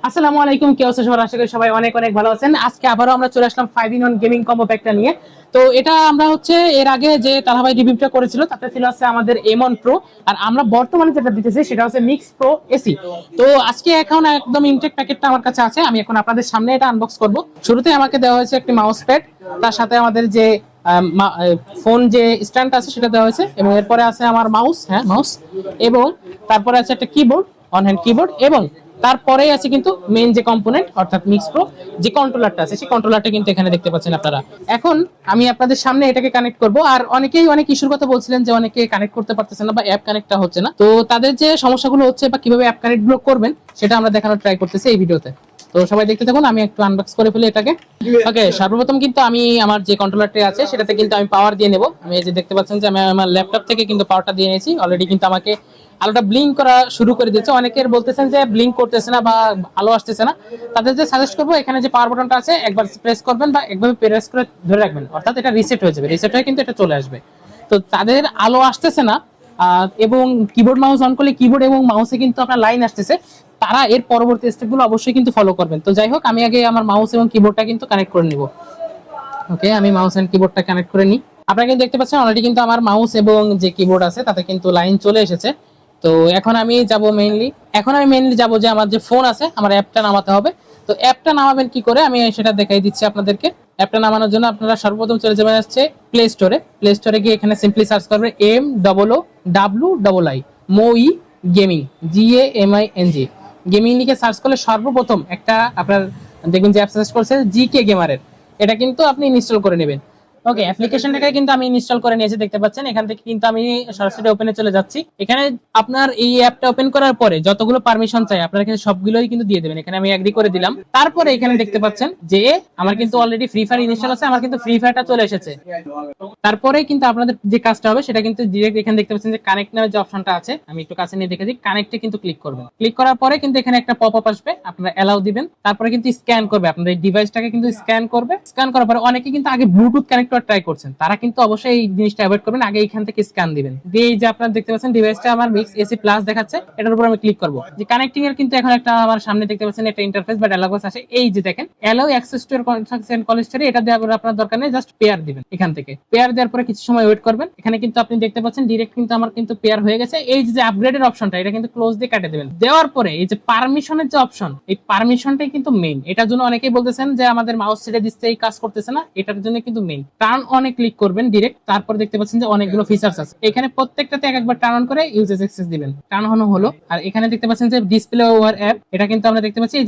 আসসালামু আলাইকুম, কি অবস্থা সবার? আশা করি সবাই অনেক অনেক ভালো আছেন। আজকে আবারও আমরা চলে আসলাম 5-in-1 গেমিং কম্বো প্যাকটা নিয়ে। তো এটা আমরা এর আগে যে তালহাবাই রিভিউটা করেছিল তাতে ছিল আমাদের M1 Pro, আর আমরা বর্তমানে যেটা দিতেছি সেটা হচ্ছে মিক্স প্রো এসি। তো আজকে এখন একদম ইনটেক প্যাকেটটা আমার কাছে আছে, আমি এখন আপনাদের সামনে এটা আনবক্স করব। শুরুতে আমাকে দেওয়া হয়েছে একটি মাউস প্যাড, তার সাথে আমাদের যে ফোন যে স্ট্যান্ড আছে সেটা দেওয়া হয়েছে, এবং এরপরে আছে আমার মাউস, এবং তারপরে আছে একটা কিবোর্ড, অন হ্যান্ড কিবোর্ড, এবং তারপরে আছে কিন্তু মেইন যে কম্পোনেন্ট অর্থাৎ মিক্স প্রো যে কন্ট্রোলারটা আছে সেই কন্ট্রোলারটা কিন্তু এখানে দেখতে পাচ্ছেন আপনারা। এখন আমি আপনাদের সামনে এটাকে কানেক্ট করব। আর অনেকেই অনেক ইস্যুর কথা বলছিলেন যে অনেকে কানেক্ট করতে পারতেছেন না বা অ্যাপ কানেক্টটা হচ্ছে না, তো তাদের যে সমস্যাগুলো হচ্ছে বা কিভাবে অ্যাপ কানেক্ট গুলো করবেন সেটা আমরা দেখানোর ট্রাই করতেছি এই ভিডিওতে। তো সবাই দেখতে থাকুন, আমি একটু আনবক্স করে ফেলি এটাকে। ওকে, সর্বপ্রথম কিন্তু আমি আমার যে কন্ট্রোলারটি আছে সেটাতে কিন্তু আমি পাওয়ার দিয়ে নেব। আমি এই যে দেখতে পাচ্ছেন যে আমি আমার ল্যাপটপ থেকে কিন্তু পাওয়ারটা দিয়ে নিয়েছি অলরেডি। কিন্তু আমাকে আলোটা ব্লিঙ্ক করা শুরু করে দিচ্ছে। অনেকের বলতেছেন যে ব্লিঙ্ক করতেছে না বা আলো আসতেছে না, তাদের যে সাজেস্ট করবো এখানে যে পাওয়ার বাটনটা আছে একবার প্রেস করবেন বা একভাবে প্রেস করে ধরে রাখবেন, অর্থাৎ এটা রিসেট হয়ে যাবে। রিসেট হয়ে কিন্তু এটা চলে আসবে। তো তাদের আলো আসতেছে না এবং কিবোর্ড মাউস অন করলে কিবোর্ড এবং মাউসে কিন্তু আপনার লাইন আসতেছে, তারা এর পরবর্তী স্টেপগুলো অবশ্যই কিন্তু ফলো করবেন। তো যাই হোক, আমি আগে আমার মাউস এবং কিবোর্ডটা কিন্তু কানেক্ট করে নিব। ওকে, আমি মাউস এন্ড কিবোর্ডটা কানেক্ট করে নিই। আপনারা কিন্তু দেখতে পাচ্ছেন অলরেডি কিন্তু আমার মাউস এবং যে কিবোর্ড আছে তাতে কিন্তু লাইন চলে এসেছে। তো এখন আমি মেইনলি যাব যে আমার যে ফোন আছে আমার অ্যাপটা নামাতে হবে। তো অ্যাপটা নামাবেন কি করে আমি সেটা দেখাই দিচ্ছি আপনাদেরকে। অ্যাপটা নামানোর জন্য আপনারা সর্বপ্রথম চলে যাবেন প্লে স্টোরে গিয়ে এখানে সিম্পলি সার্চ করবেন MOOWI MOI gaming GAMING gaming লিখে সার্চ করলে সর্বপ্রথম একটা আপনার দেখবেন যে অ্যাপ সার্চ করছে জিকে গেমারের, এটা কিন্তু আপনি ইনস্টল করে নেবেন। ওকে, অ্যাপ্লিকেশনটাকে কিন্তু আমি ইনস্টল করে নিয়েছি, দেখতে পাচ্ছেন। এখান থেকে কিন্তু আমি সরাসরি ওপেনে চলে যাচ্ছি। এখানে আপনার এই অ্যাপটা ওপেন করার পরে যতগুলো পারমিশন চাই আপনারা কিন্তু সবগুলোই কিন্তু দিয়ে দেবেন। এখানে আমি এগ্রি করে দিলাম। তারপরে এখানে দেখতে পাচ্ছেন যে আমার কিন্তু অলরেডি ফ্রি ফায়ার ইনস্টল আছে, আমার কিন্তু ফ্রি ফায়ারটা চলে এসেছে। তারপরে কিন্তু আপনাদের যে কাজটা হবে সেটা কিন্তু ডিরেক্ট এখানে দেখতে পাচ্ছেন যে কানেক্ট নামে যে অপশনটা আছে, আমি একটু কাছে নিয়ে দেখে দিই। কানেক্টে কিন্তু ক্লিক করবেন। ক্লিক করার পরে কিন্তু এখানে একটা পপআপ আসবে, আপনারা অ্যালাউ দিবেন। তারপরে কিন্তু স্ক্যান করবে, আপনাদের এই ডিভাইসটাকে কিন্তু স্ক্যান করবে। স্ক্যান করার পরে অনেকে কিন্তু আগে ব্লুটুথ কানেক্টর ট্রাই করছেন, তারা কিন্তু অবশ্যই এই জিনিসটা অ্যাভয়েড করবেন। আগে এখান থেকে স্ক্যান দিবেন দিয়ে এই যে আপনারা দেখতে পাচ্ছেন ডিভাইসটা আমার মিক্স এসি প্লাস দেখাচ্ছে, এটার উপর আমি ক্লিক করব। যে কানেক্টিং এর কিন্তু এখন একটা আমার সামনে দেখতে পাচ্ছেন একটা ইন্টারফেস বা ডায়ালগ বক্স আছে। এই যে দেখেন allow access to contacts and call history, এটা দেওয়ার আপনার দরকার নেই, জাস্ট পেয়ার দিবেন। এখান থেকে পেয়ার দেওয়ার পরে কিছু সময় ওয়েট করবেন। এখানে কিন্তু আপনি দেখতে পাচ্ছেন ডিরেক্ট কিন্তু আমার কিন্তু পেয়ার হয়ে গেছে। এই যে আপগ্রেডের অপশনটা এটা কিন্তু ক্লোজ দিয়ে কাটে দেবেন। দেওয়ার পরে এই যে পারমিশনের যে অপশন, এই পারমিশনটাই কিন্তু মেইন। এটার জন্য অনেকেই বলতেছেন যে আমাদের মাউস ছেড়ে দিচ্ছে এই কাজ করতেছে না, এটার জন্য কিন্তু মেইন। টার্ন অনে ক্লিক করবেন ডিরেক্ট। তারপর দেখতে পাচ্ছেন যে অনেকগুলো ফিচার্স আছে, এখানে প্রত্যেকটাতে একবার টার্ন অন করে ইউজেস অ্যাক্সেস দিবেন। টার্ন অন হলো। আর এখানে দেখতে পাচ্ছেন যে ডিসপ্লে ওভার অ্যাপ, এটা কিন্তু আমরা দেখতে পাচ্ছি